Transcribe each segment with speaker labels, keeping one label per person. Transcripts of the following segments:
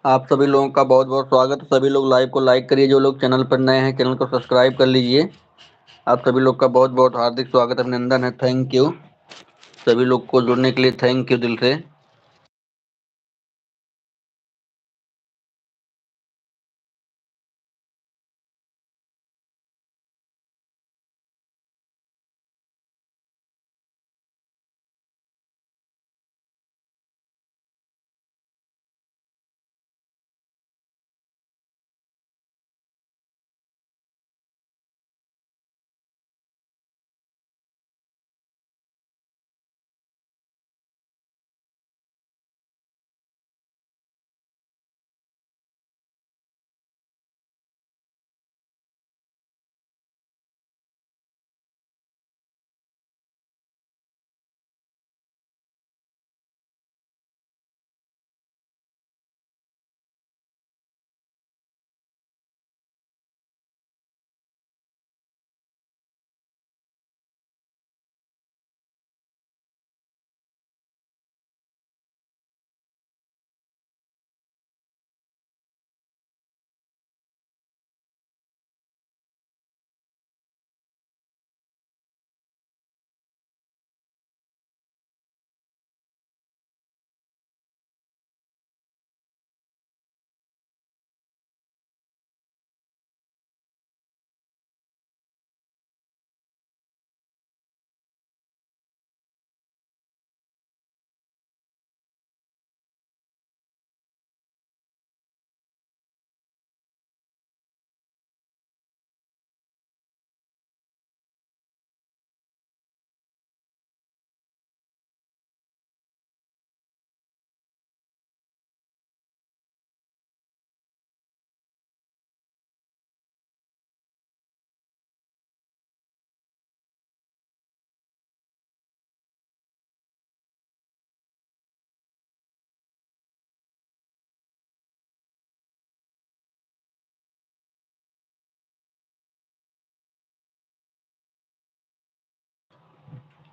Speaker 1: आप सभी लोगों का बहुत बहुत स्वागत है। सभी लोग लाइव को लाइक करिए, जो लोग चैनल पर नए हैं चैनल को सब्सक्राइब कर लीजिए। आप सभी लोग का बहुत बहुत हार्दिक स्वागत, अभिनंदन है। थैंक यू सभी लोग को जुड़ने के लिए, थैंक यू दिल से।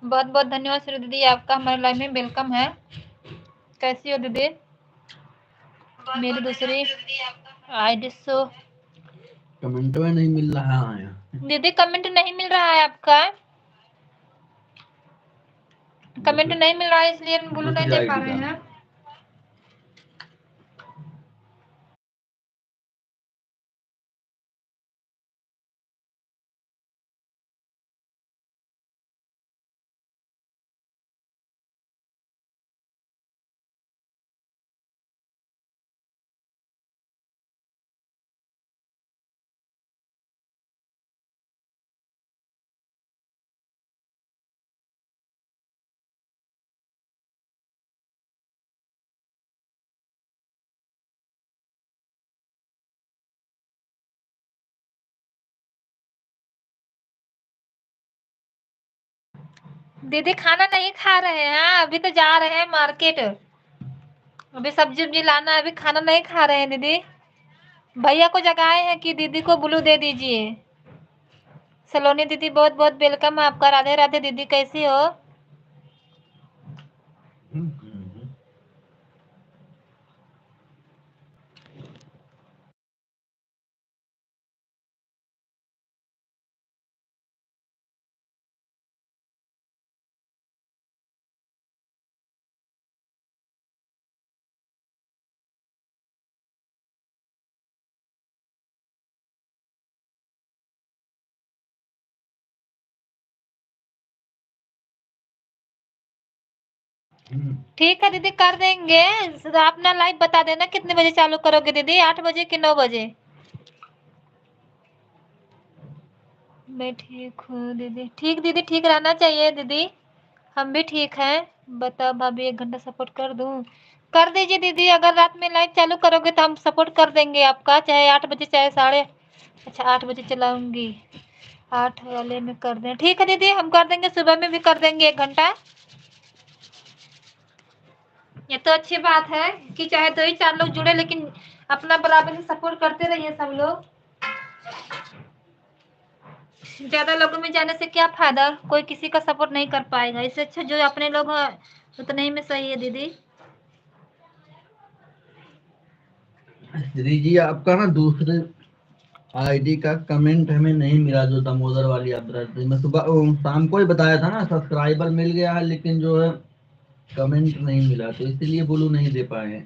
Speaker 2: बहुत बहुत धन्यवाद श्री दीदी, आपका हमारे लाइव में वेलकम है। कैसी हो दीदी? मेरी दूसरी आईडी सो
Speaker 1: कमेंट में नहीं मिल रहा है
Speaker 2: दीदी, कमेंट नहीं मिल रहा है आपका। कमेंट नहीं मिल रहा है इसलिए ब्लू नहीं दे पा रहे हैं। दीदी खाना नहीं खा रहे हैं, अभी तो जा रहे हैं मार्केट। अभी सब्जी उब्जी लाना है, अभी खाना नहीं खा रहे हैं दीदी। भैया को जगाए हैं कि दीदी को ब्लू दे दीजिए। सलोनी दीदी बहुत बहुत वेलकम है आपका। राधे राधे दीदी, कैसी हो? ठीक है दीदी, कर देंगे। आप ना लाइव बता देना कितने बजे चालू करोगे दीदी, 8 बजे कि 9 बजे? मैं ठीक हूँ दीदी। ठीक दीदी, ठीक रहना चाहिए दीदी, हम भी ठीक हैं। बताओ भाभी, 1 घंटा सपोर्ट कर दूँ? कर दीजिए दीदी, अगर रात में लाइव चालू करोगे तो हम सपोर्ट कर देंगे आपका, चाहे 8 बजे चाहे साढ़े अच्छा 8 बजे चलाऊंगी। 8 वाले में कर दें, ठीक है दीदी, हम कर देंगे। सुबह में भी कर देंगे 1 घंटा। ये तो अच्छी बात है कि चाहे 2 ही 4 लोग जुड़े, लेकिन अपना बराबर ही सपोर्ट करते रहिए सब लोग। ज्यादा लोगों में जाने से क्या फायदा, कोई किसी का सपोर्ट नहीं कर पाएगा। इससे अच्छा जो अपने लोग हैं उतने ही में सही है दीदी।
Speaker 1: श्री जी, आपका ना दूसरे आईडी का कमेंट हमें नहीं मिला, जो दामोदर वाली यात्रा थी। मैं सुबह शाम को ही बताया था ना, सब्सक्राइबर मिल गया है लेकिन जो है कमेंट नहीं मिला, तो इसीलिए बोलू नहीं दे पाए हैं।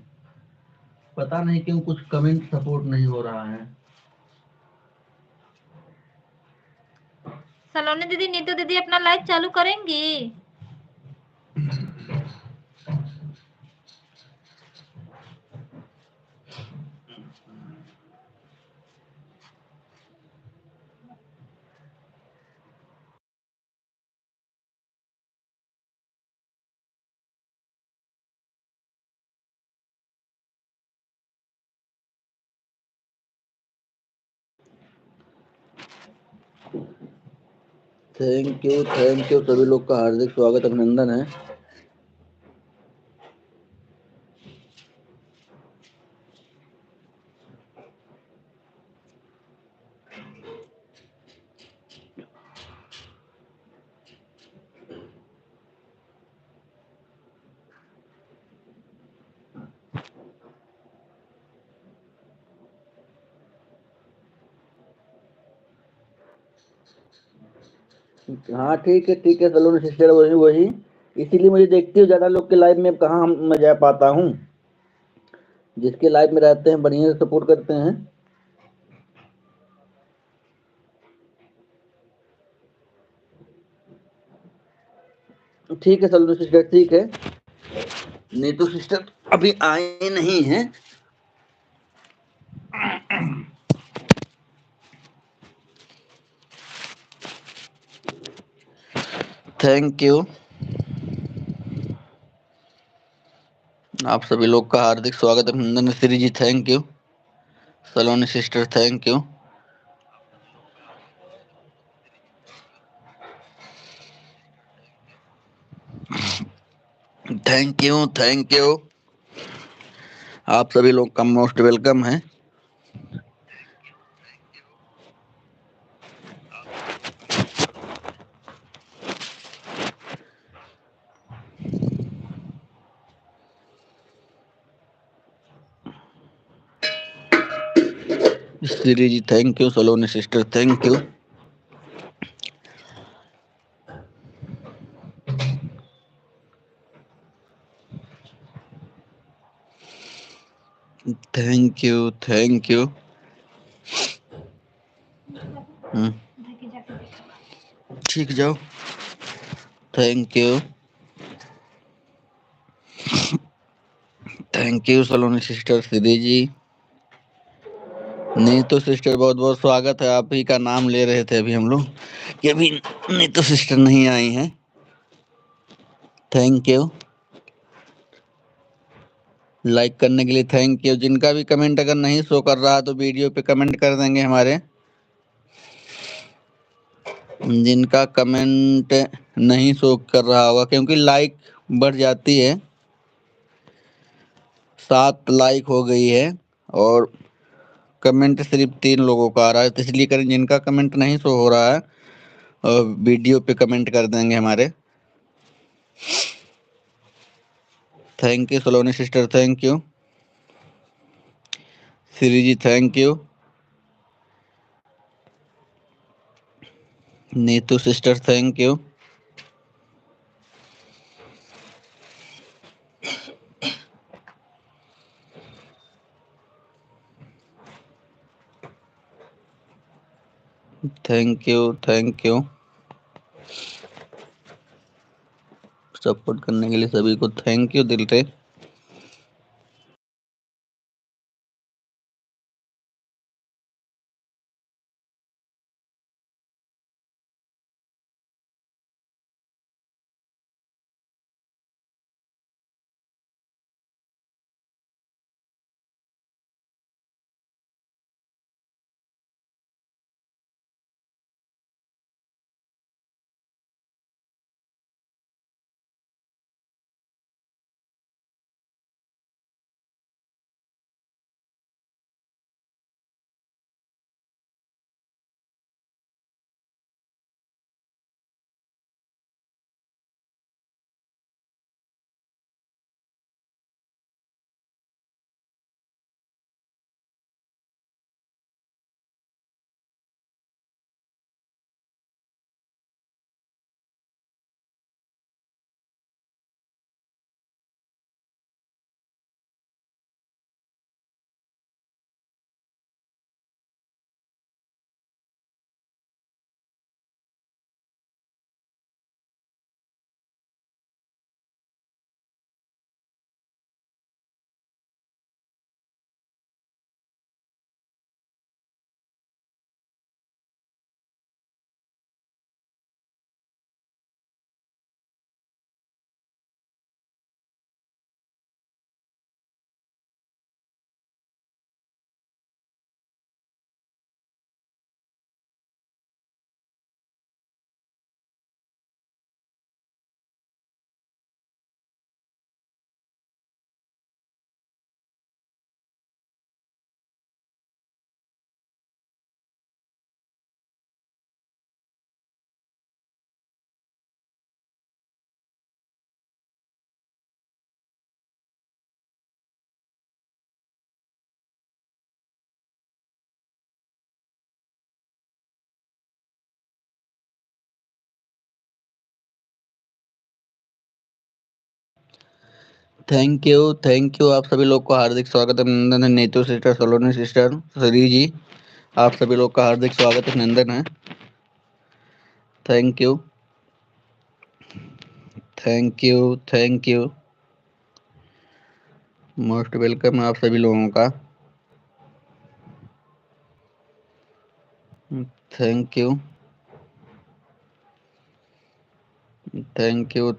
Speaker 1: पता नहीं क्यों कुछ कमेंट सपोर्ट नहीं हो रहा है।
Speaker 2: सलोनी दीदी, नीतू दीदी अपना लाइव चालू करेंगी?
Speaker 1: थैंक यू सभी लोग का हार्दिक स्वागत अभिनंदन है। हाँ ठीक है सलोनी सिस्टर, वही वही इसीलिए मुझे देखती हूँ ज्यादा लोग के लाइव में, कहाँ मैं जा पाता हूँ। जिसके लाइव में रहते हैं बढ़िया से सपोर्ट करते हैं। ठीक है सलोनी सिस्टर, ठीक है। नीतू सिस्टर अभी आए नहीं है। थैंक यू, आप सभी लोग का हार्दिक स्वागत अभिनंदन। Shri ji thank you, Saloni sister thank you. Thank you, आप सभी लोग का मोस्ट वेलकम है। Shri ji thank you, Saloni sister thank you. Thank you. ठीक जाओ। Thank you Saloni sister, Shri ji. Neetu sister बहुत बहुत स्वागत है, आप ही का नाम ले रहे थे अभी हम लोग कि अभी नीतू सिस्टर नहीं आई हैं। थैंक यू, लाइक करने के लिए थैंक यू। जिनका भी कमेंट अगर नहीं शो कर रहा तो वीडियो पे कमेंट कर देंगे हमारे। जिनका कमेंट नहीं शो कर रहा होगा, क्योंकि लाइक बढ़ जाती है, 7 लाइक हो गई है और कमेंट सिर्फ 3 लोगों का आ रहा है, तो इसलिए करें जिनका कमेंट नहीं शो हो रहा है वीडियो पे कमेंट कर देंगे हमारे। Thank you Saloni sister thank you. Shri ji thank you. Neetu sister thank you. Thank you support करने के लिए सभी को थैंक यू दिल से। थैंक यू आप सभी लोग को हार्दिक स्वागत अभिनंदन है। नीतू सिस्टर, सलोनी सिस्टर, श्री जी, आप सभी लोग का हार्दिक स्वागत अभिनंदन है। Thank you thank you thank you most welcome आप सभी लोगों का। Thank you thank you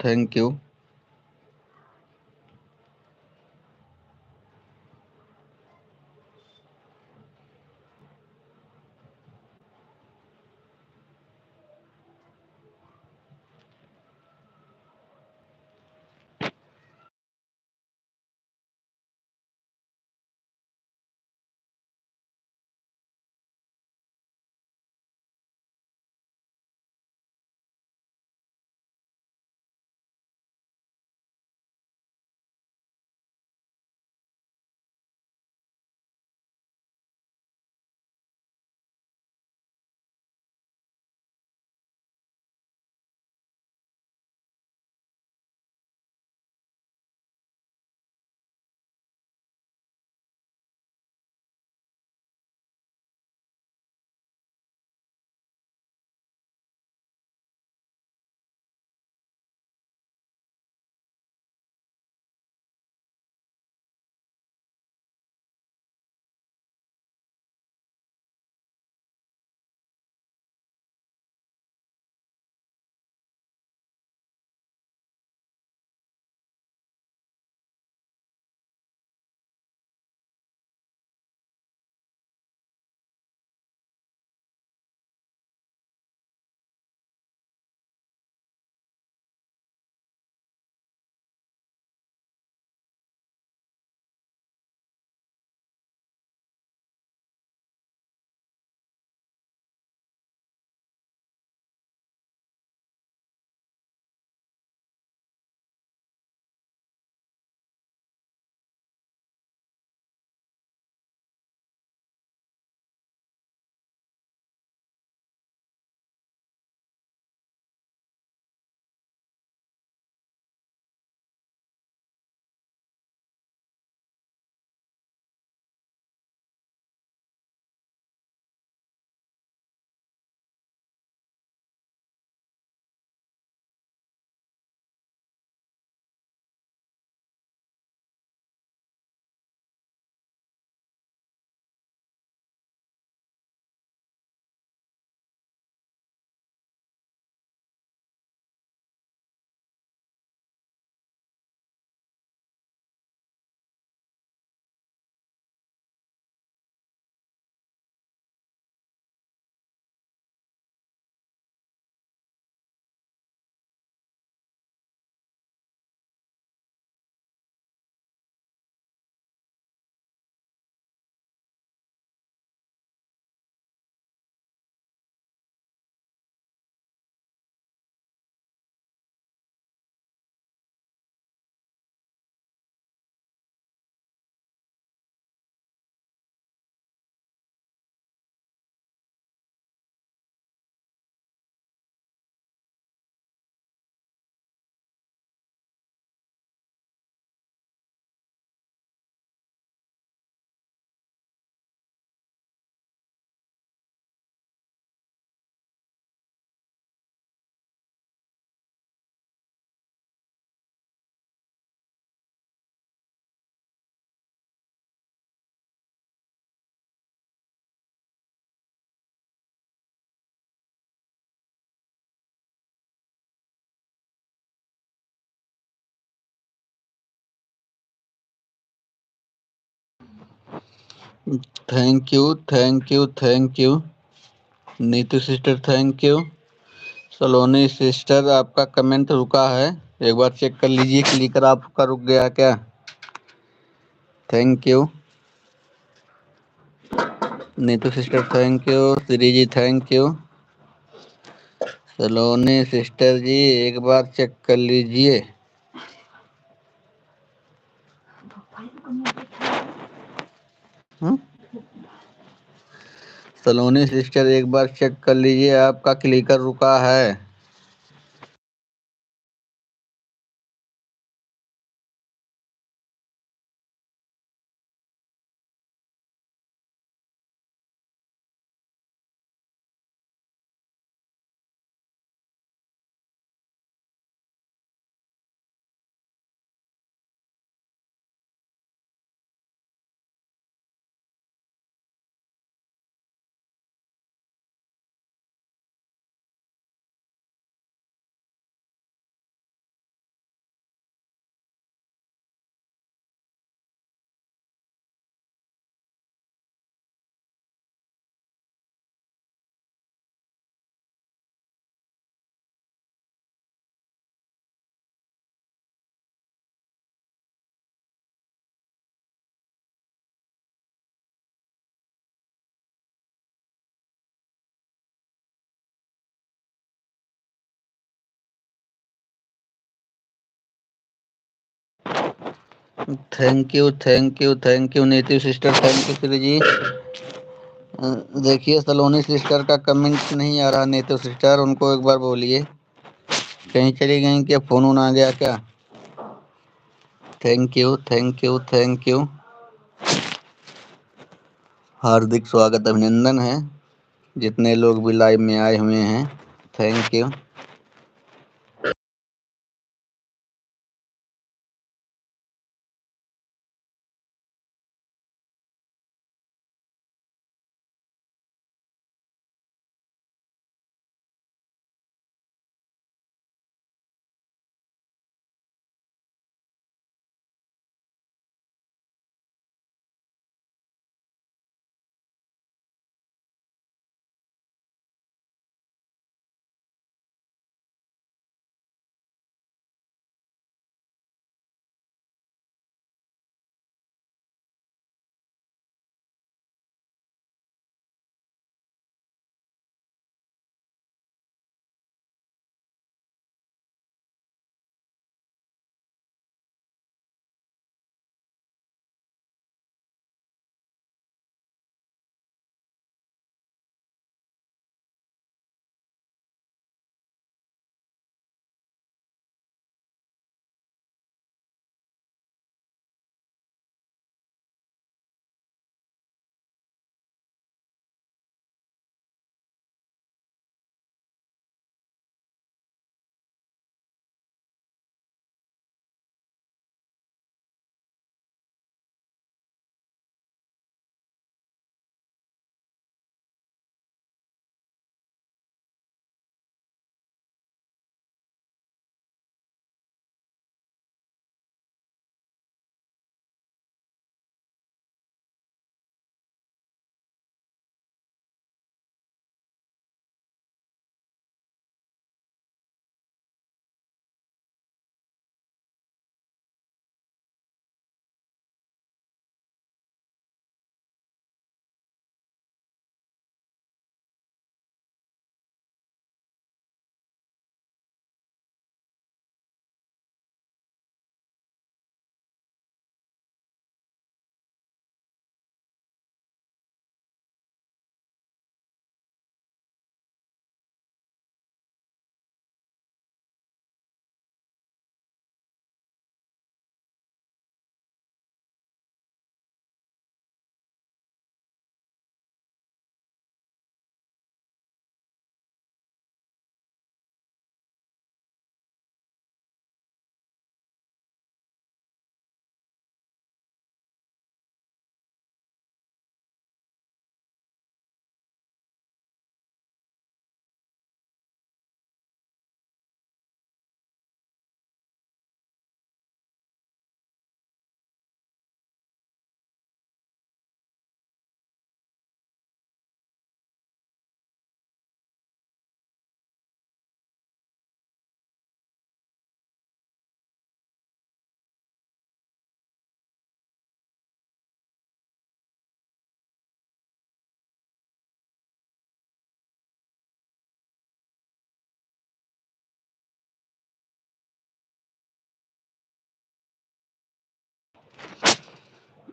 Speaker 1: thank you thank you Neetu sister, thank you. Saloni sister, आपका कमेंट रुका है, एक बार चेक कर लीजिए क्लिकर आपका रुक गया क्या। Thank you Neetu sister, thank you. Shri ji, thank you. Saloni sister ji, एक बार चेक कर लीजिए। सलोनी सिस्टर, एक बार चेक कर लीजिए, आपका क्लिकर रुका है। थैंक यू नीति सिस्टर, थैंक यू श्री जी। देखिए सलोनी सिस्टर का कमेंट नहीं आ रहा। नीति सिस्टर उनको एक बार बोलिए, कहीं चली गई क्या, फोन आ गया क्या? Thank you thank you thank you, हार्दिक स्वागत अभिनंदन है जितने लोग भी लाइव में आए हुए हैं। Thank you.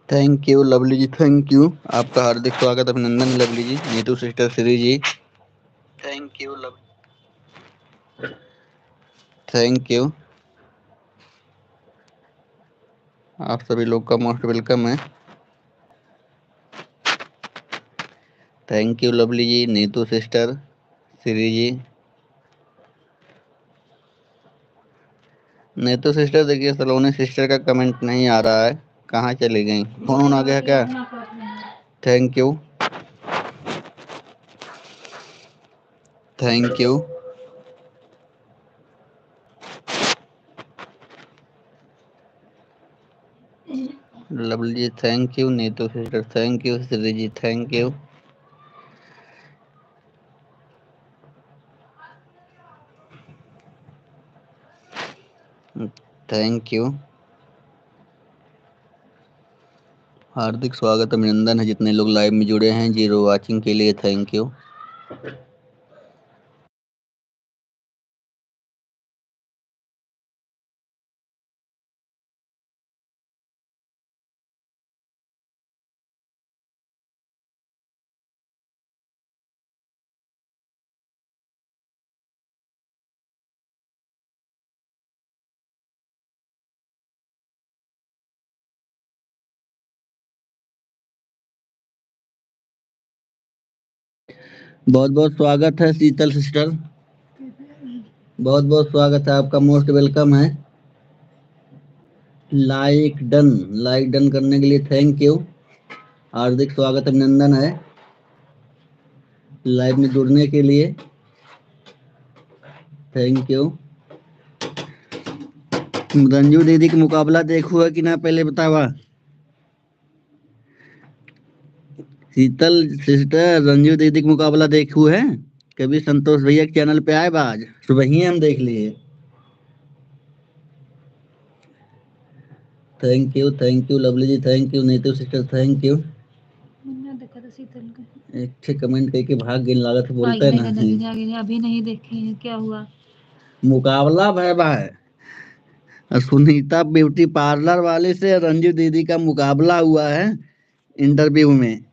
Speaker 1: Thank you Lovely ji, thank you. आपका हार्दिक स्वागत अभिनंदन Lovely ji, Neetu sister Shri ji. Thank you thank you, आप सभी लोग का मोस्ट वेलकम है। Thank you Lovely ji, Neetu sister Shri ji. Neetu sister देखिए सलोनी सिस्टर का कमेंट नहीं आ रहा है, कहाँ चली गई, फोन आ गया क्या? Thank you thank you Lovely ji, thank you. Neetu sister thank you. Shri ji thank you. Thank you, हार्दिक स्वागत अभिनंदन है जितने लोग लाइव में जुड़े हैं। जीरो वॉचिंग के लिए थैंक यू। बहुत बहुत स्वागत है शीतल सिस्टर, बहुत बहुत स्वागत है आपका, मोस्ट वेलकम है। लाइक डन करने के लिए थैंक यू, हार्दिक स्वागत अभिनंदन है लाइव में जुड़ने के लिए, थैंक यू। रंजू दीदी का मुकाबला देखो है कि ना, पहले बतावा। शीतल सिस्टर, रंजू दीदी का मुकाबला देखू है कभी? संतोष भैया के चैनल पे आए बा, आज सुबह ही हम देख लिए। Thank you Lovely ji, thank you Neetu sister, thank you.
Speaker 2: देखा था शीतल का
Speaker 1: एक कमेंट करके भाग गई, लागत बोलते हैं ना।
Speaker 2: अभी नहीं देखे हैं, क्या हुआ?
Speaker 1: मुकाबला भैबा है, सुनीता ब्यूटी पार्लर वाले से रंजू दीदी का मुकाबला हुआ है इंटरव्यू में।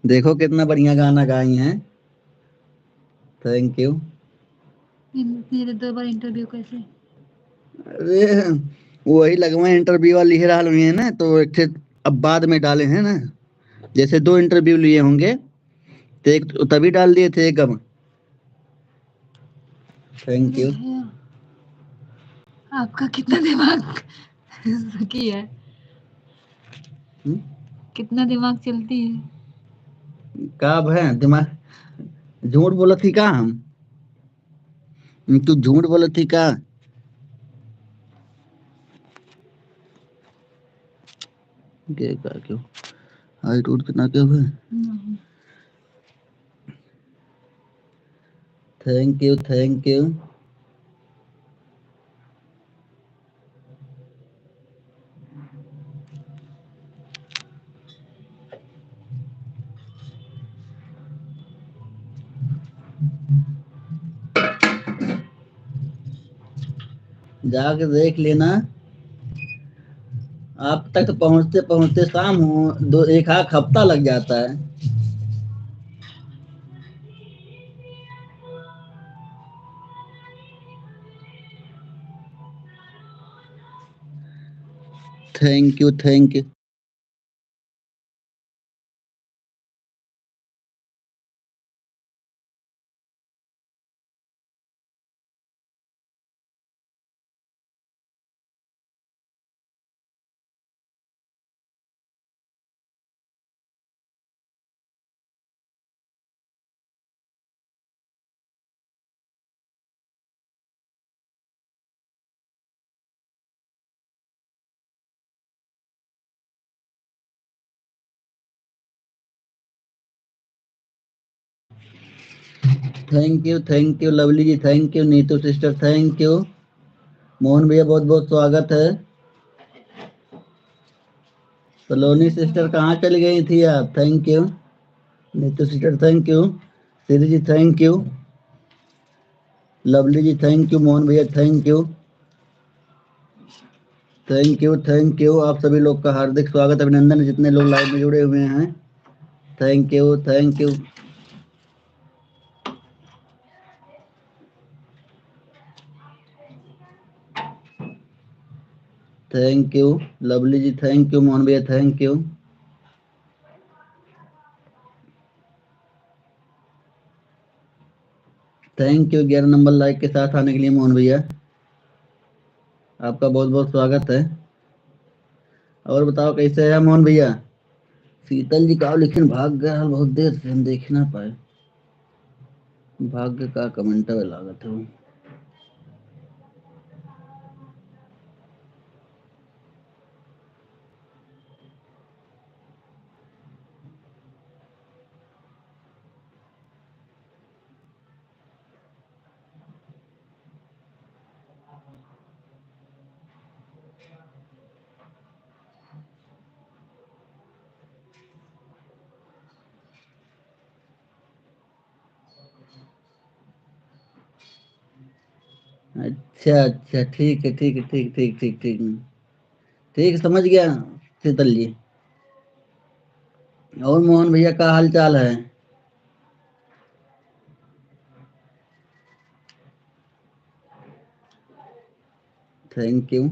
Speaker 1: देखो कितना बढ़िया गाना गाई हैं, थैंक यू।
Speaker 2: मेरे 2 बार इंटरव्यू कैसे?
Speaker 1: अरे वही लगवा इंटरव्यू वाली ही हाल हुई है ना, तो एक ठे अब बाद में डाले हैं ना, जैसे 2 इंटरव्यू लिए होंगे तो एक तो तभी डाल दिए थे एक अब। Thank you.
Speaker 2: आपका कितना दिमाग सकी है? कितना दिमाग चलती है?
Speaker 1: कब है दिमाग? झूठ बोला थी का हम? तू झूठ बोला थी का? क्यों हाइट उठ कितना क्यों है? Thank you. जाके देख लेना, आप तक पहुंचते पहुंचते शाम हो, दो एक आध हफ्ता लग जाता है। Thank you. Thank you Lovely ji, thank you Neetu sister, thank you. Mohan भैया बहुत बहुत स्वागत है। सलोनी सिस्टर कहाँ चली गई थी आप? Thank you Neetu sister, thank you. Shri ji thank you, Lovely ji thank you, Mohan भैया थैंक यू, थैंक यू। आप सभी लोग का हार्दिक स्वागत अभिनंदन, जितने लोग लाइव में जुड़े हुए हैं, thank you. Thank you Lovely ji, thank you Mohan भैया, thank you. Thank you 11 number like के साथ आने के लिए मोहन भैया, आपका बहुत बहुत स्वागत है। और बताओ कैसे है मोहन भैया? शीतल जी का लेकिन भाग गया बहुत देर से, हम देख ना पाए। भाग्य का कमेंट लागत है। अच्छा ठीक है, ठीक समझ गया शीतल जी। और मोहन भैया का हाल चाल है? Thank you.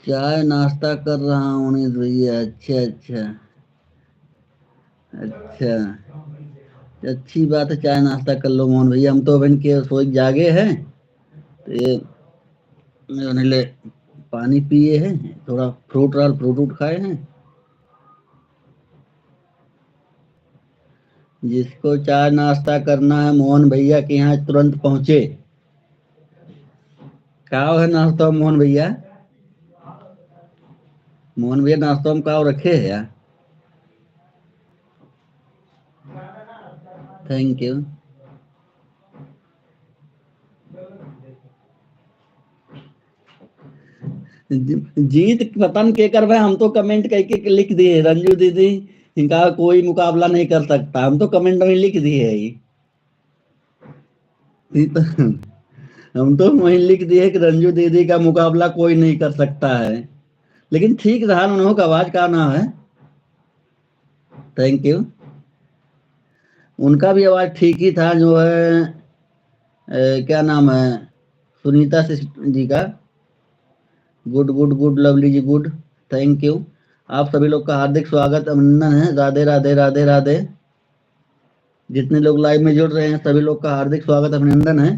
Speaker 1: चाय नाश्ता कर रहा हूँ उनीस भैया। अच्छा अच्छा। अच्छा, अच्छी बात है, चाय नाश्ता कर लो मोहन भैया। हम तो अभी के सोच जागे हैं, तो ये उन्हें ले पानी पिए हैं, थोड़ा फ्रूट खाए हैं। जिसको चाय नाश्ता करना है मोहन भैया के यहाँ तुरंत पहुँचे। का है नाश्ता मोहन भैया? मोहन भैया नाश्ता में का रखे है यार? Thank you. जीत पता नहीं के कर भाई, हम तो कमेंट करके लिख दिए रंजू दीदी इनका कोई मुकाबला नहीं कर सकता, हम तो कमेंट में लिख दिए है ये तो हम तो वहीं लिख दिए कि रंजू दीदी का मुकाबला कोई नहीं कर सकता है। लेकिन ठीक रहा, उन्होंने का आवाज का नाम है। Thank you. उनका भी आवाज ठीक ही था, जो है क्या नाम है, सुनीता जी का। Good good good Lovely ji good. Thank you. आप सभी लोग का हार्दिक स्वागत अभिनंदन है। राधे राधे राधे राधे। जितने लोग लाइव में जुड़ रहे हैं सभी लोग का हार्दिक स्वागत अभिनंदन है।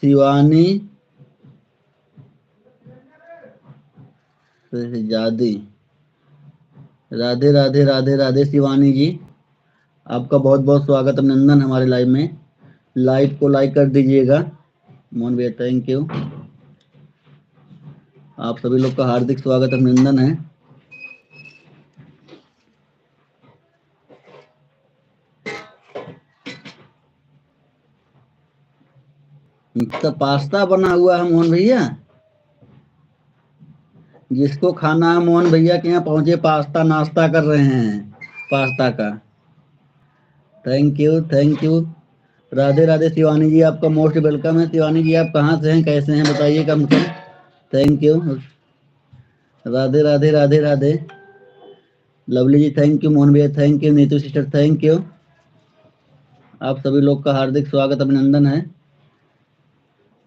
Speaker 1: शिवानी जादी, राधे राधे राधे राधे शिवानी जी, आपका बहुत बहुत स्वागत अभिनंदन हमारे लाइव में। लाइव को लाइक कर दीजिएगा मोहन भैया। Thank you. आप सभी लोग का हार्दिक स्वागत अभिनंदन है। तो पास्ता बना हुआ है मोहन भैया, जिसको खाना है मोहन भैया के यहाँ पहुंचे, पास्ता नाश्ता कर रहे हैं पास्ता का। Thank you thank you. Radhe Radhe Shivani ji, आपका मोस्ट वेलकम है। शिवानी जी आप कहाँ से हैं, कैसे हैं बताइए कम से कम। Thank you. Radhe Radhe Radhe Radhe. Lovely ji thank you. Mohan भैया thank you. Neetu sister thank you. आप सभी लोग का हार्दिक स्वागत अभिनंदन है,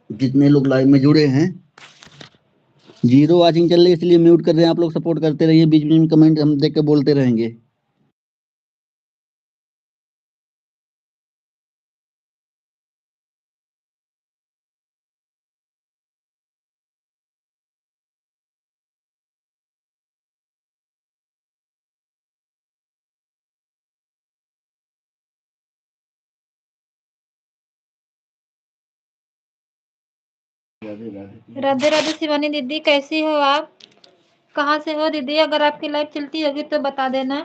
Speaker 1: जितने लोग लाइव में जुड़े हैं। जीरो वाचिंग चल रही है इसलिए म्यूट कर रहे हैं, आप लोग सपोर्ट करते रहिए, बीच में कमेंट हम देख के बोलते रहेंगे।
Speaker 2: राधे राधे शिवानी दीदी, कैसी हो आप? कहाँ से हो दीदी? अगर आपकी लाइव चलती होगी तो बता देना।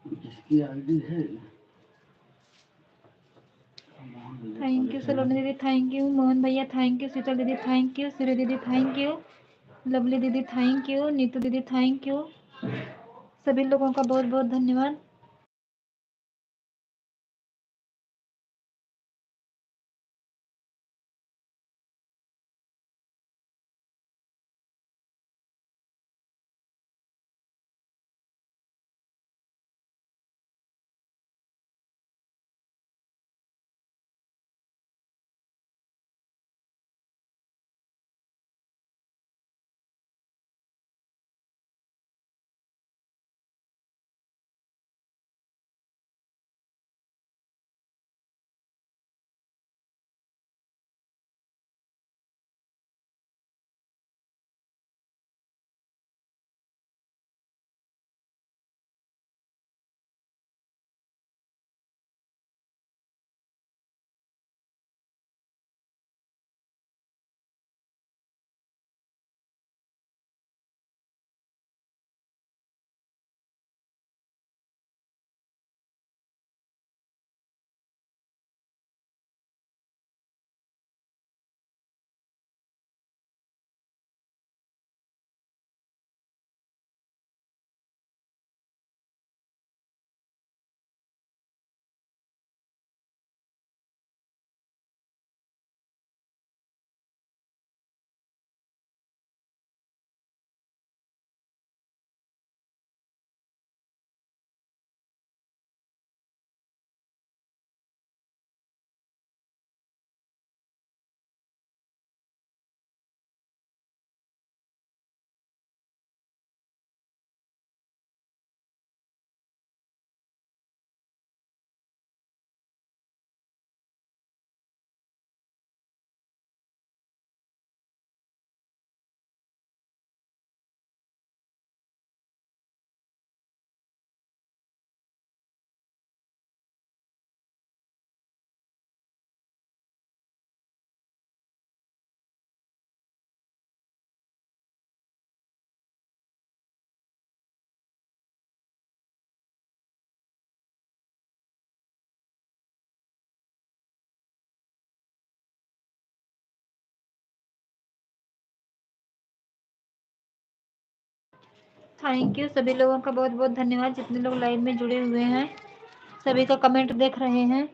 Speaker 1: जिसकी आईडी है।
Speaker 2: थैंक यू सलोनी दीदी, थैंक यू मोहन भैया, थैंक यू शीतल दीदी, थैंक यू सूर्य दीदी, थैंक यू लवली दीदी, थैंक यू नीतू दीदी, थैंक यू। सभी लोगों का बहुत बहुत धन्यवाद। थैंक यू सभी लोगों का बहुत बहुत धन्यवाद, जितने लोग लाइव में जुड़े हुए हैं, सभी का कमेंट देख रहे हैं।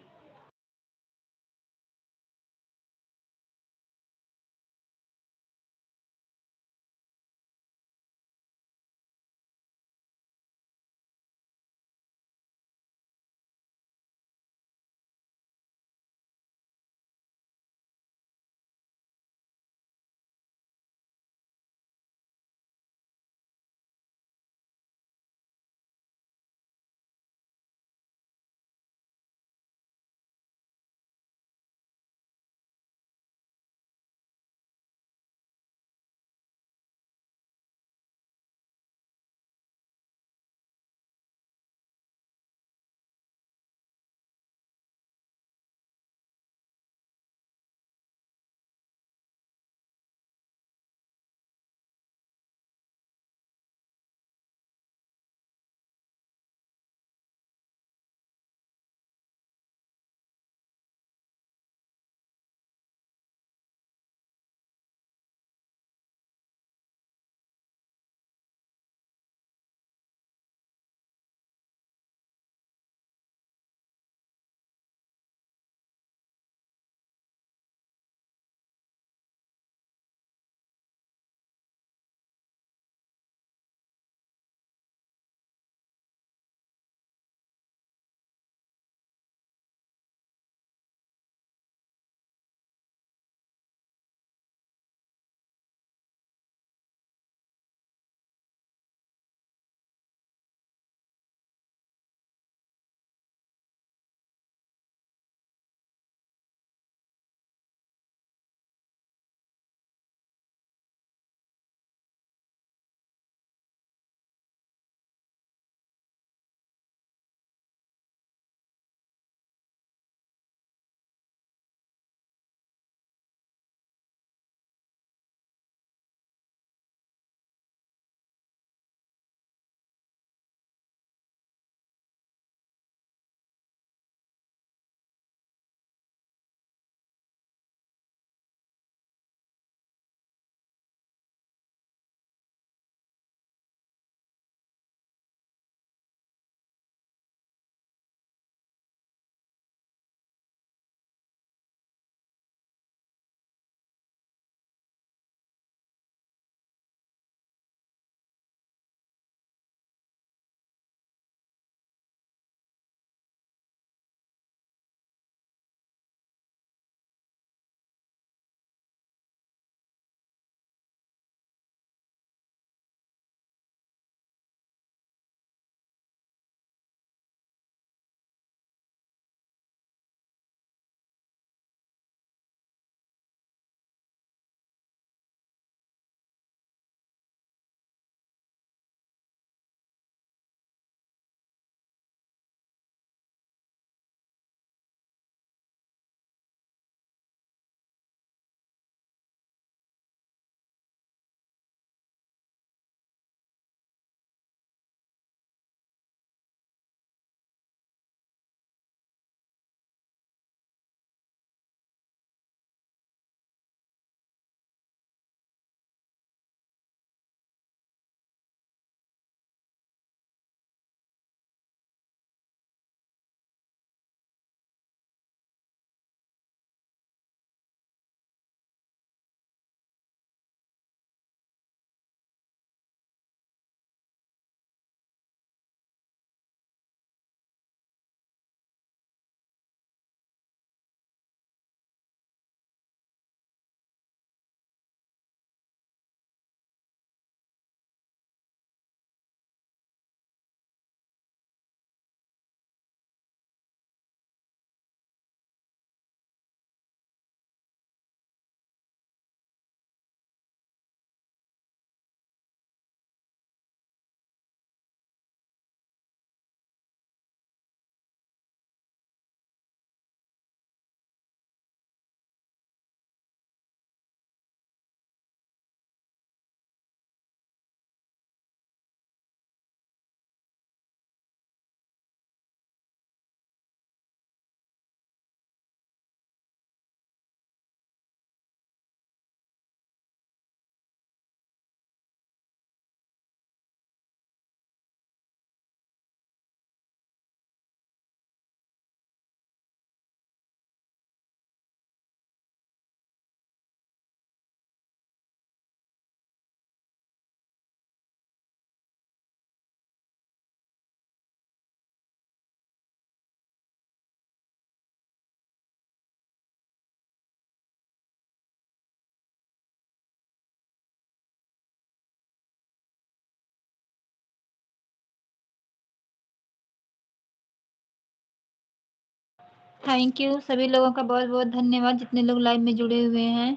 Speaker 2: थैंक यू सभी लोगों का बहुत बहुत धन्यवाद जितने लोग लाइव में जुड़े हुए हैं।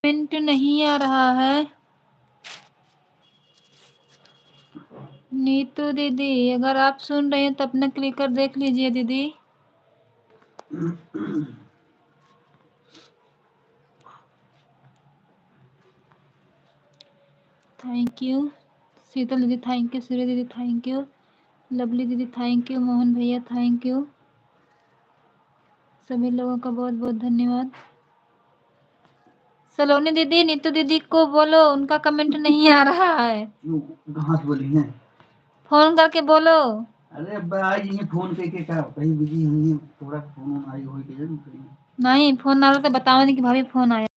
Speaker 2: कमेंट नहीं आ रहा है। नीतू दीदी अगर आप सुन रहे हैं तो अपना क्लिक कर देख लीजिए दीदी। थैंक यू शीतल दीदी, थैंक यू सूर्य दीदी, थैंक यू लवली दीदी, थैंक यू मोहन भैया, थैंक यू सभी लोगों का बहुत बहुत धन्यवाद। सलोनी दीदी नीतू दीदी को बोलो उनका कमेंट नहीं आ रहा है।
Speaker 1: कहाँ से बोली है?
Speaker 2: फोन करके बोलो।
Speaker 1: अरे अब आज ये फोन करके क्या कहीं बिजी होंगी, थोड़ा फोन आई हो के
Speaker 2: नहीं फोन आ रहा तो बताओ नहीं कि भाभी फोन आया।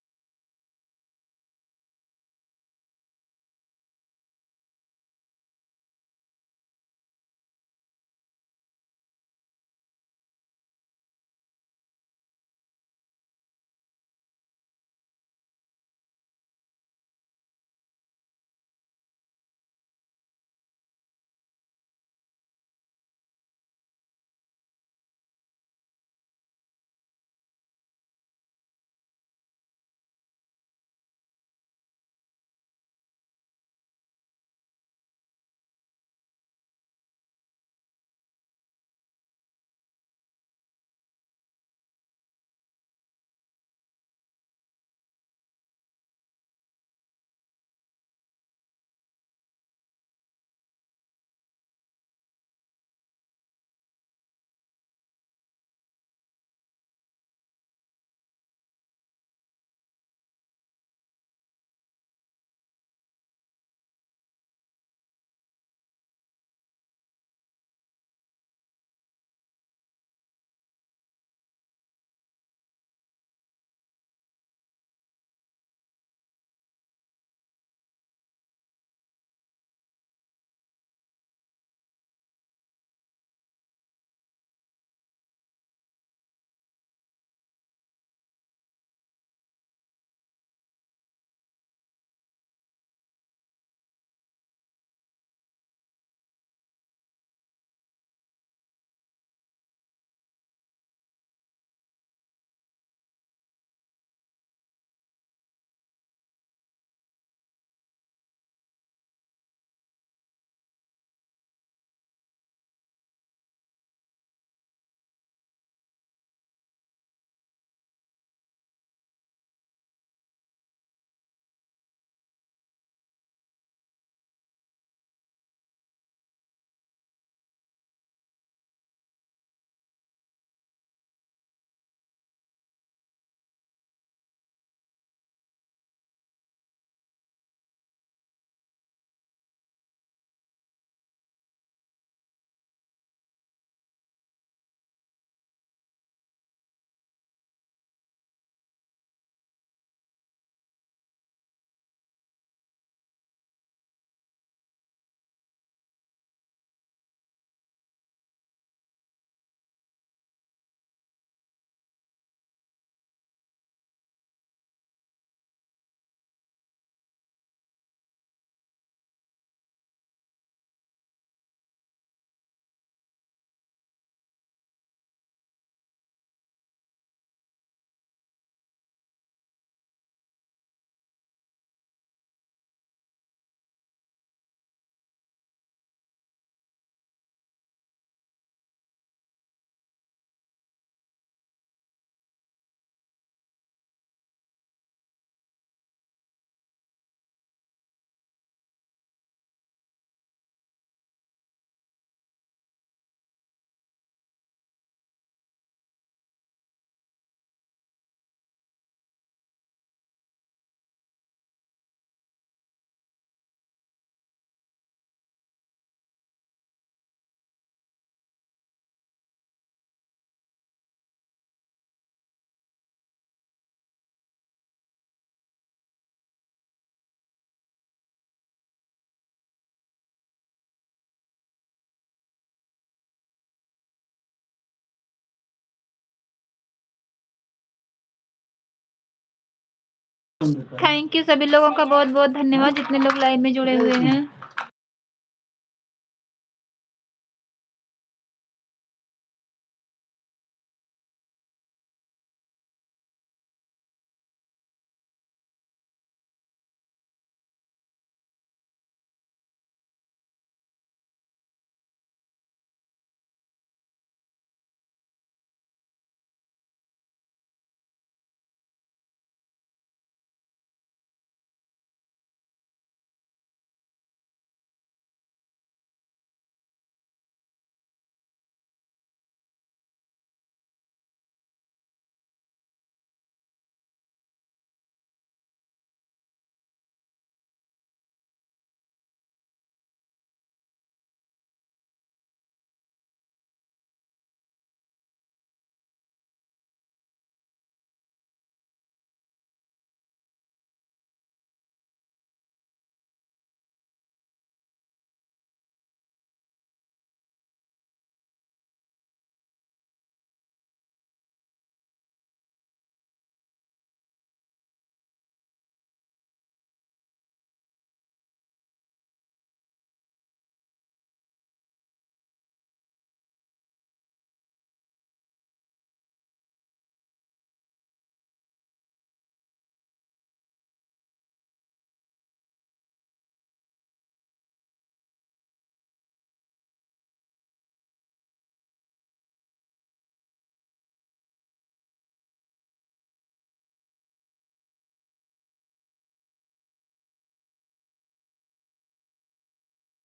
Speaker 2: थैंक यू सभी लोगों का बहुत बहुत धन्यवाद जितने लोग लाइव में जुड़े हुए हैं।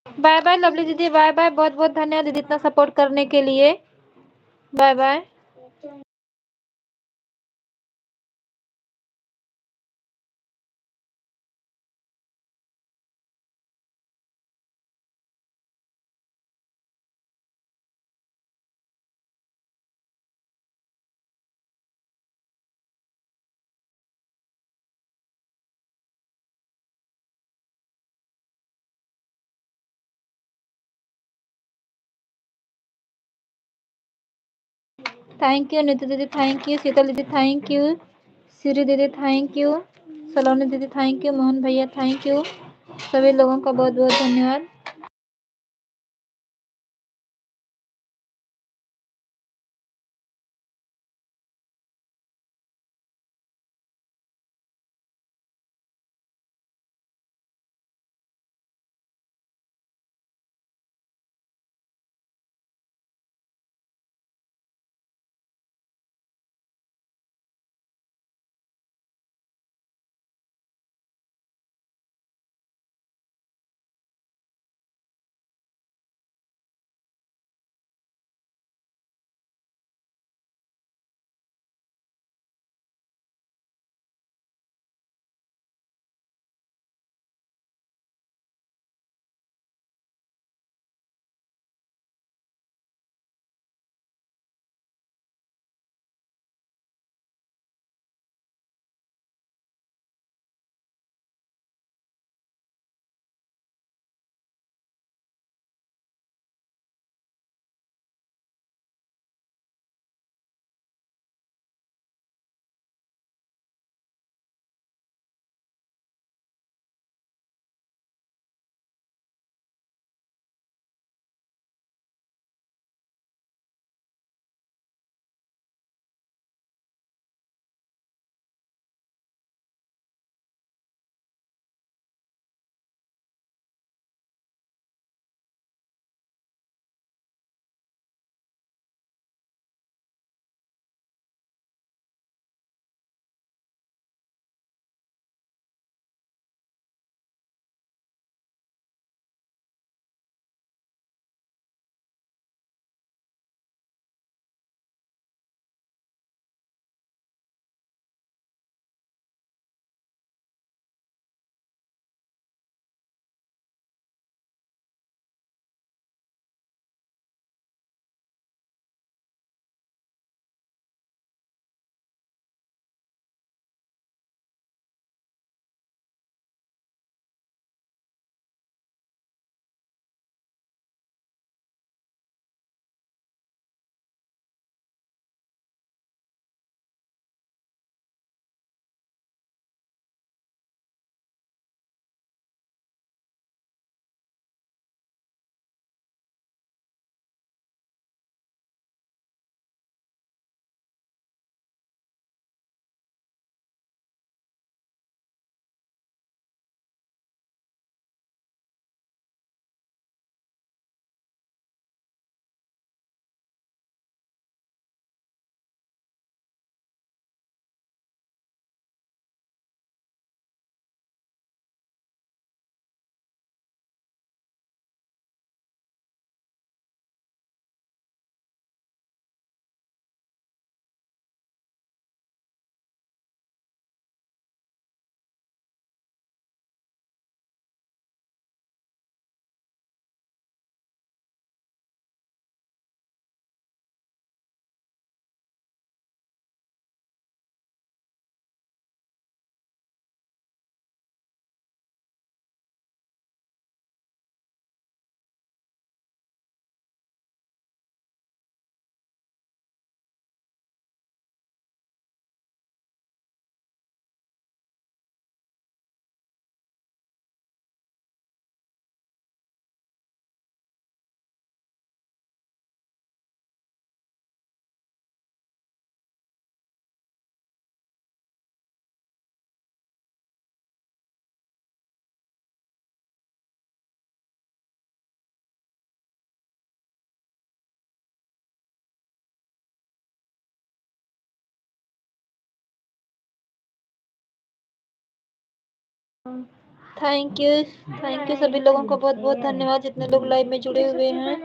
Speaker 2: बाय बाय लवली दीदी, बाय बाय, बहुत बहुत धन्यवाद दीदी इतना सपोर्ट करने के लिए। Bye bye. Thank you Neetu दीदी, थैंक यू शीतल दीदी, थैंक यू श्री दीदी, थैंक यू सलोनी दीदी, थैंक यू मोहन भैया, थैंक यू सभी लोगों का बहुत बहुत धन्यवाद। Thank you. थैंक यू सभी लोगों को, बहुत बहुत धन्यवाद जितने लोग लाइव में जुड़े हुए हैं।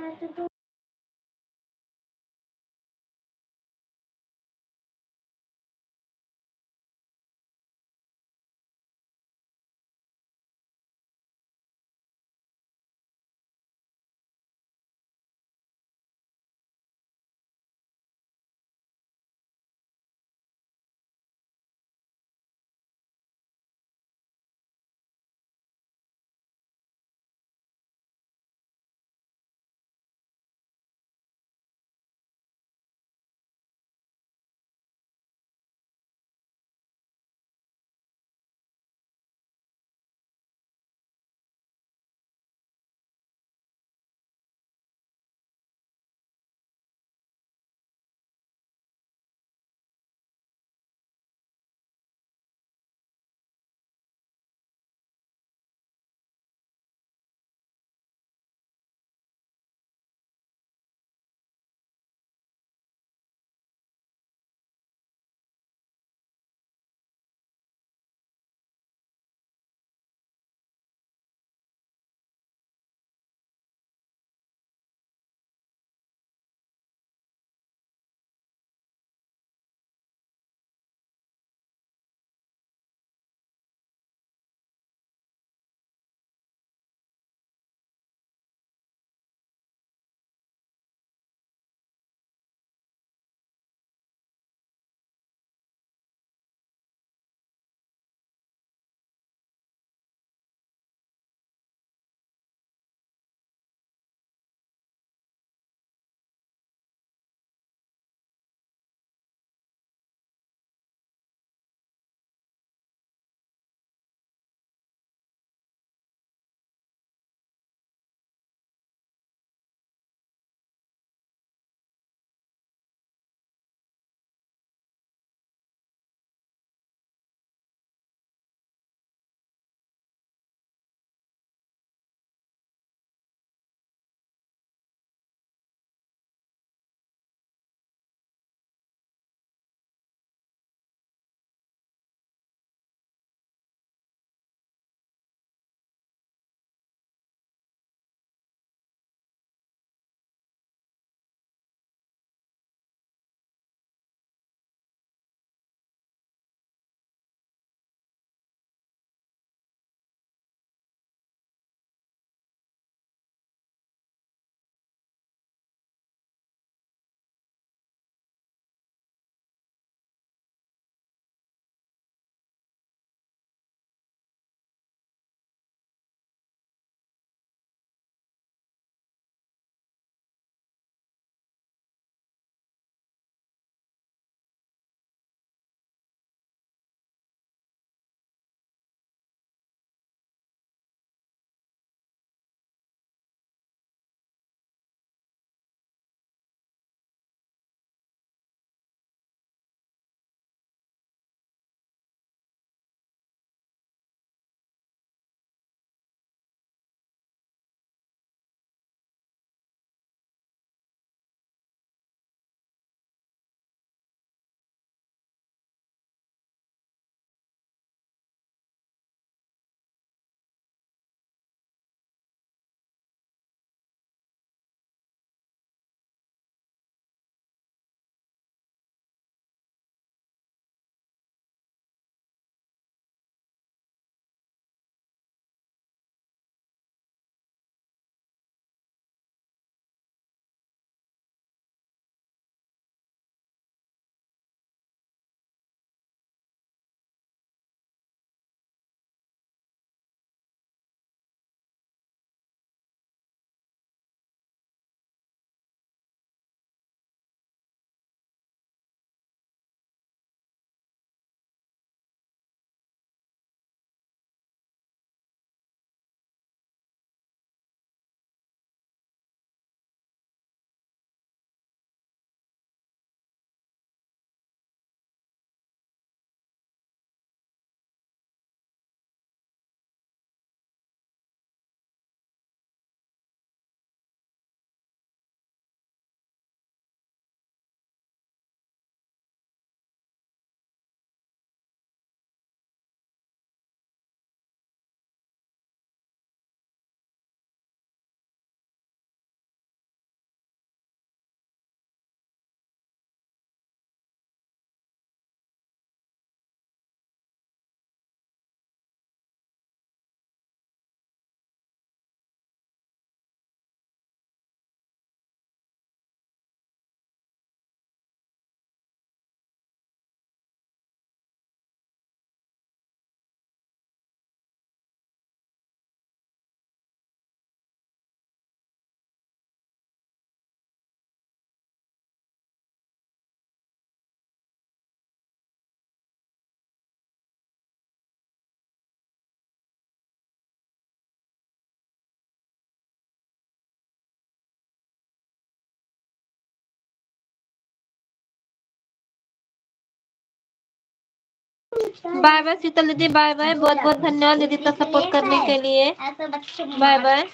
Speaker 2: बाय बाय शीतल दीदी, बाय बाय। बहुत बहुत धन्यवाद दीदी का सपोर्ट करने के लिए। Bye bye.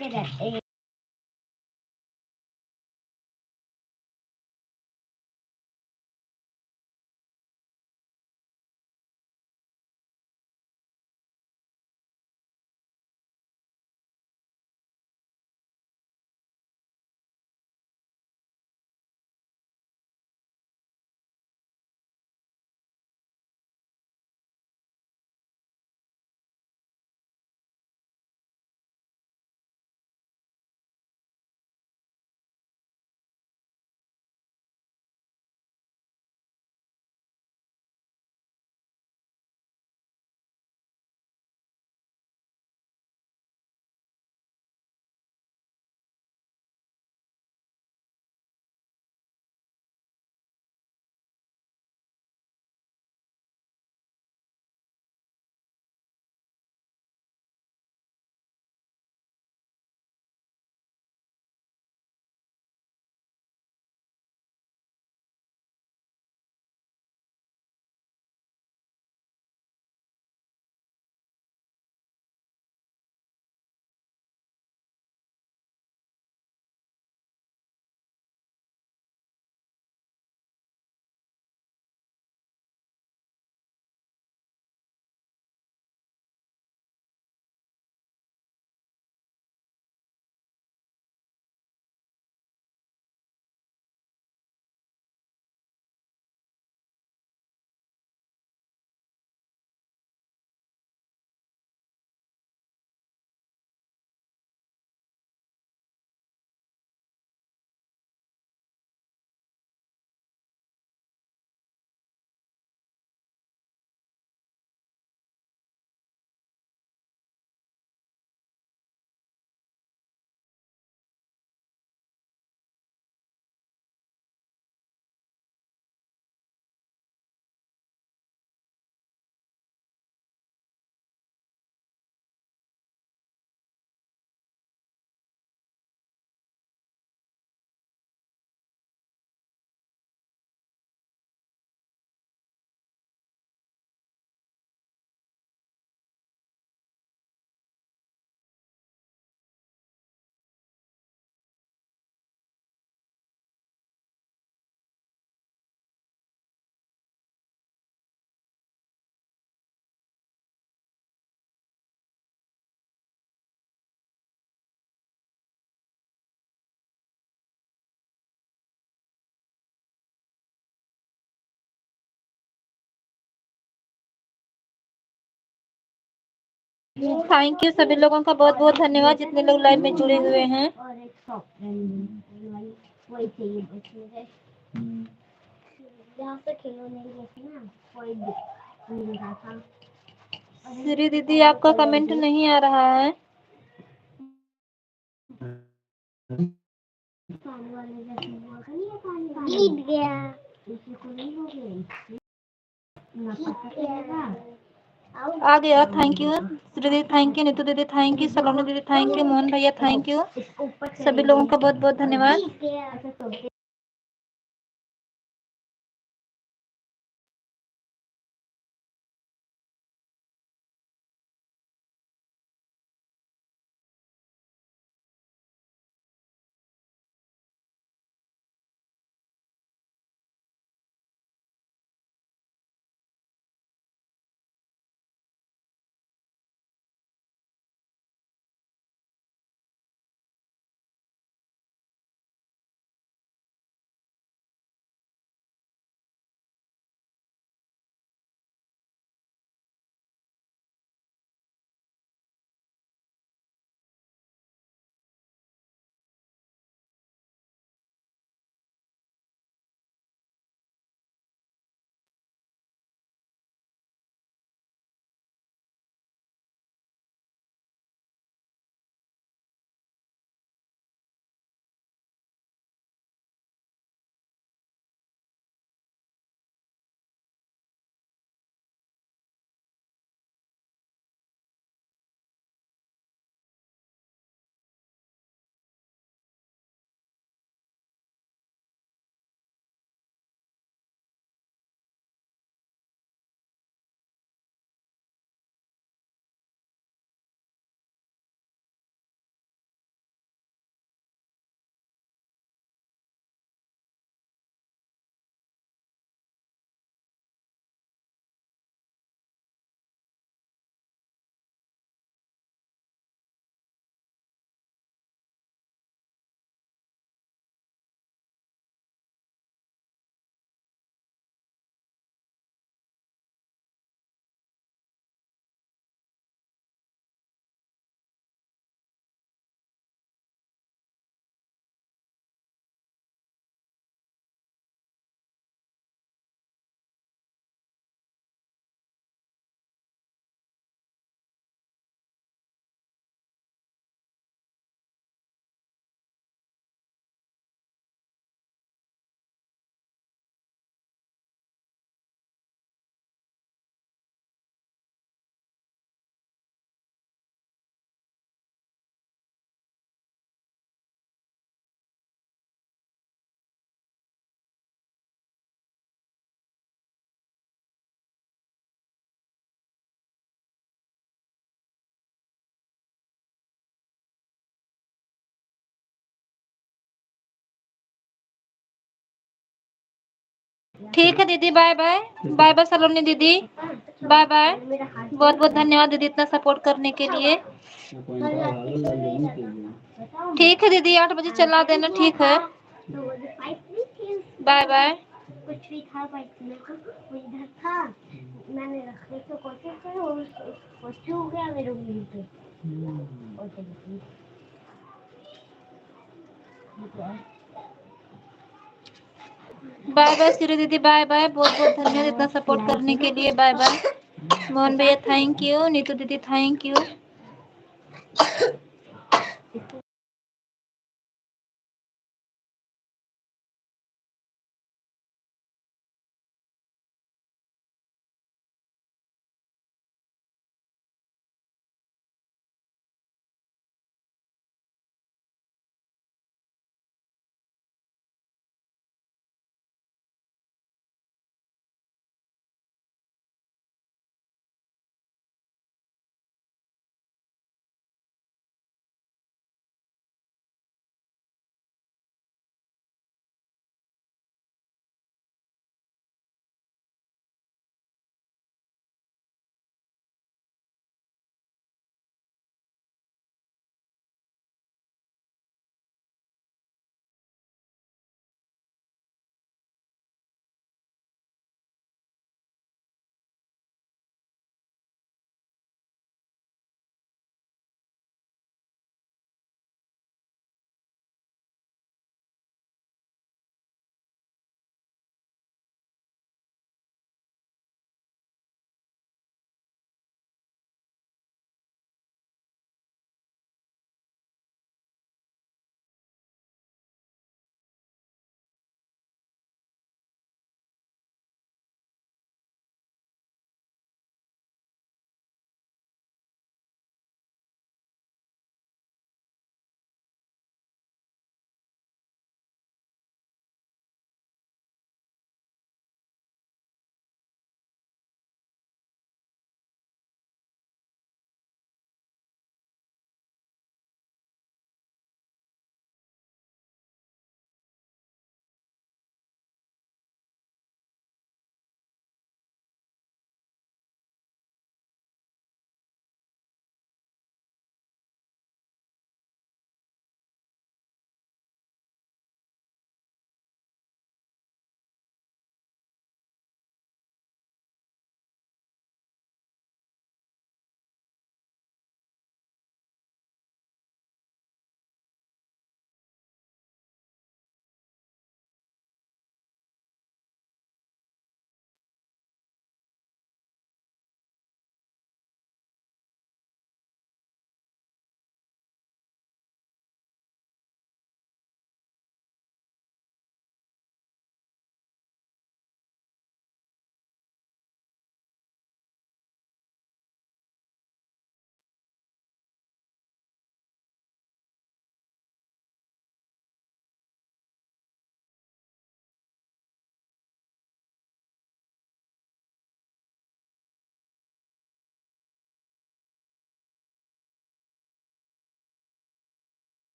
Speaker 2: थैंक यू सभी लोगों का बहुत बहुत धन्यवाद जितने लोग लाइव में जुड़े हुए हैं। श्री दीदी आपका कमेंट नहीं आ रहा है। आ गया। थैंक यू श्री दीदी, थैंक यू नीतू दीदी, थैंक यू सलोनी दीदी, थैंक यू मोहन भैया, थैंक यू सभी लोगों का बहुत बहुत धन्यवाद। ठीक है दीदी, बाय बाय। बाय बाय सलोनी दीदी, बाय बाय। बहुत बहुत धन्यवाद दीदी इतना सपोर्ट करने के लिए। ठीक है दीदी, 8 बजे चला देना, ठीक है। Bye bye. कुछ भी था वाइट कलर का, वो इधर था, मैंने रखने की कोशिश की और वो छू गया मेरे उंगली पे। बाय बाय सिरी दीदी, बाय बाय। बहुत बहुत धन्यवाद इतना सपोर्ट करने के लिए, बाय बाय। मोहन भैया थैंक यू, नीतू दीदी थैंक यू।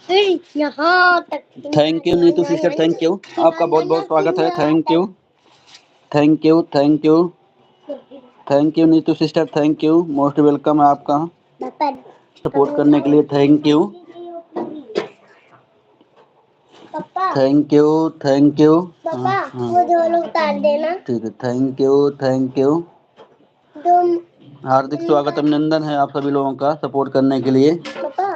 Speaker 3: फिर यहाँ तक।
Speaker 1: Thank you Neetu sister, thank you, आपका बहुत बहुत स्वागत है। Thank you, thank you, thank you, thank you Neetu sister, thank you, most welcome है आपका सपोर्ट करने के लिए। Thank you, thank you, thank you.
Speaker 3: वो दोनों उतार देना।
Speaker 1: ठीक है, थैंक यू, थैंक यू। हार्दिक स्वागत अभिनंदन है आप सभी लोगों का सपोर्ट करने के लिए।
Speaker 3: पापा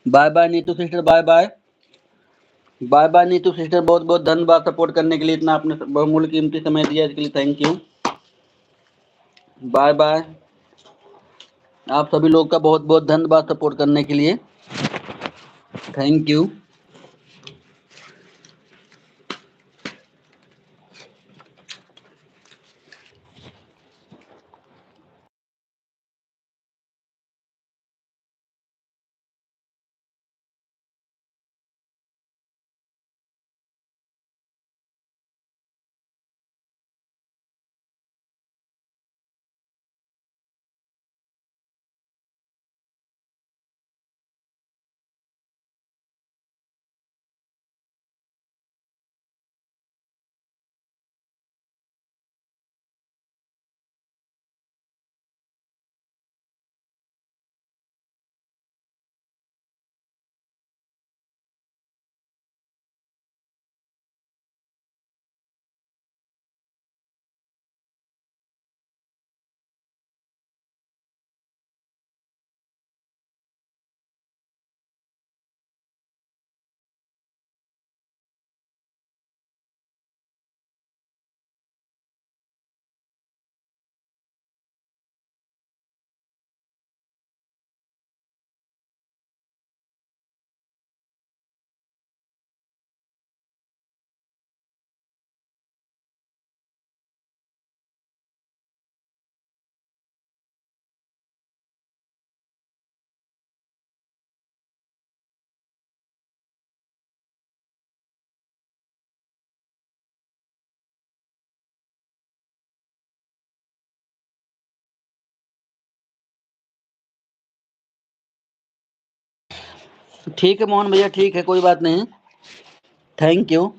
Speaker 1: bye bye Neetu sister, bye bye. Bye bye Neetu sister, बहुत बहुत धन्यवाद सपोर्ट करने के लिए, इतना आपने बहुमूल्य कीमती समय दिया, इसके लिए थैंक यू। Bye bye. आप सभी लोग का बहुत बहुत धन्यवाद सपोर्ट करने के लिए, थैंक यू। ठीक है मोहन भैया, ठीक है, कोई बात नहीं, थैंक यू।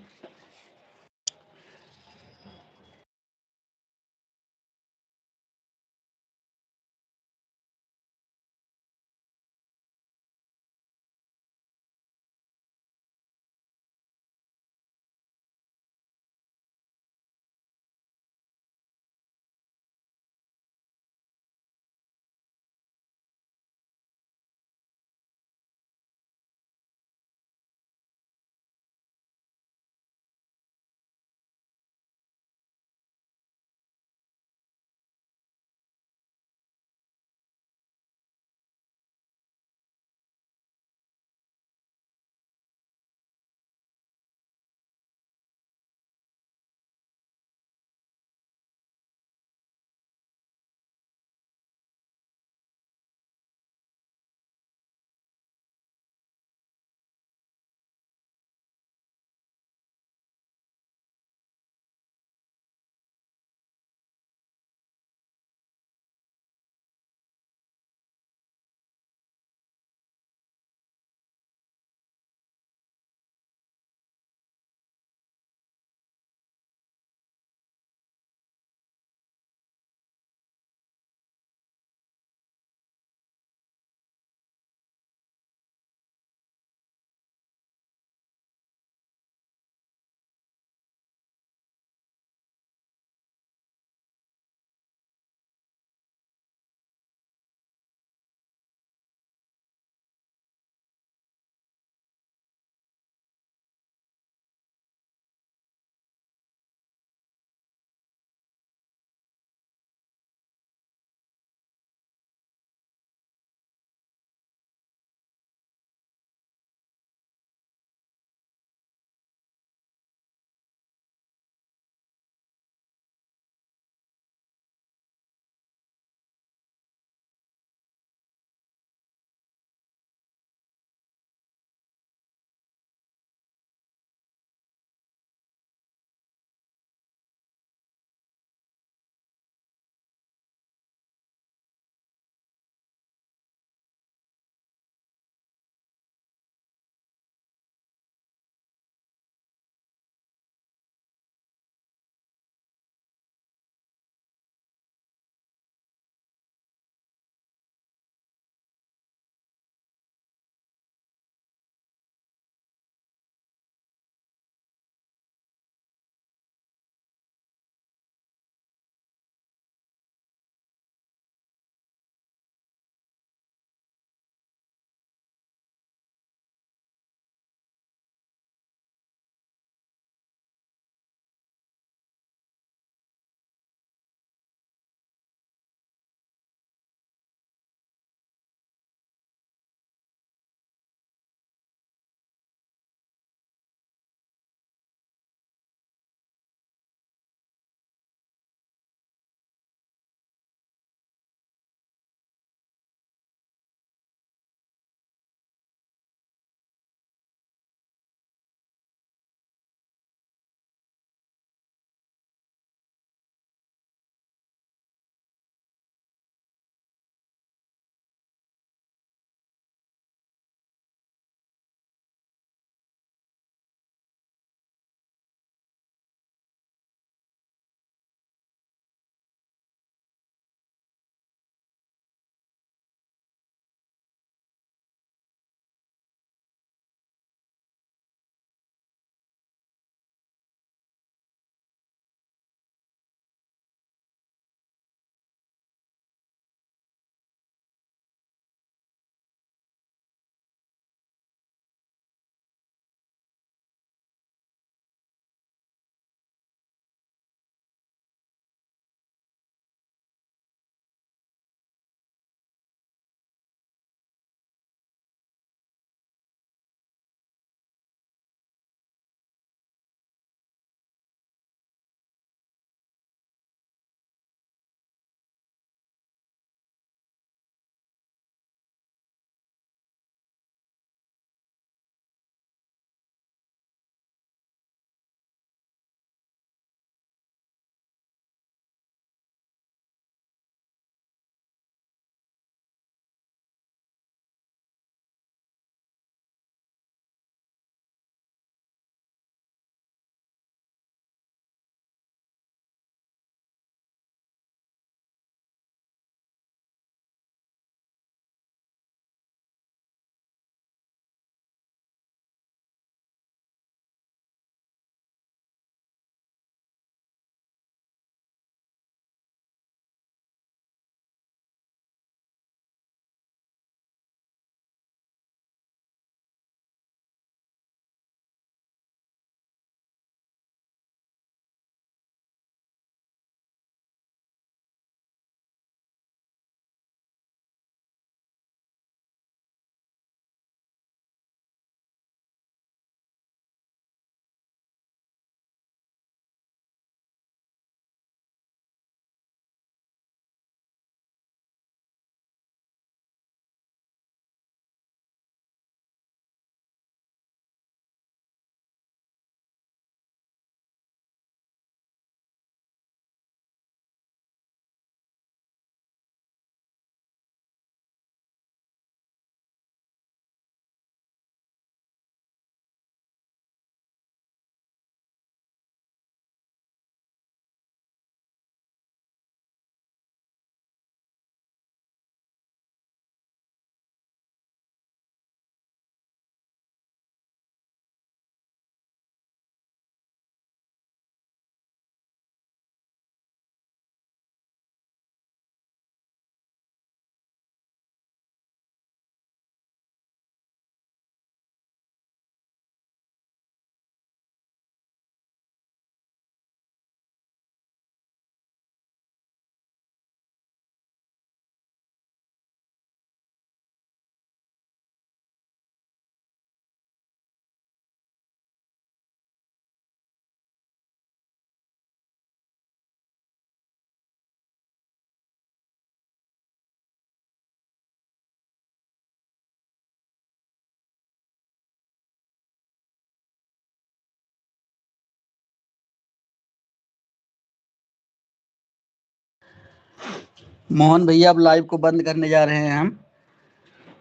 Speaker 1: मोहन भैया अब लाइव को बंद करने जा रहे हैं हम।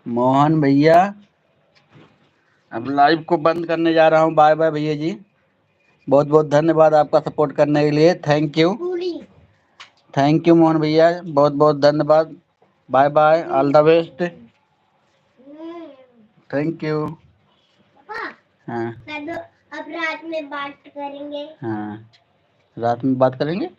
Speaker 1: मोहन भैया अब लाइव को बंद करने जा रहा हूँ। बाय बाय भैया जी, बहुत बहुत धन्यवाद आपका सपोर्ट करने के लिए। Thank you, thank you Mohan भैया, बहुत बहुत धन्यवाद। Bye bye, all the best, thank you. हाँ
Speaker 3: अब रात में बात करेंगे।
Speaker 1: हाँ, रात में बात करेंगे।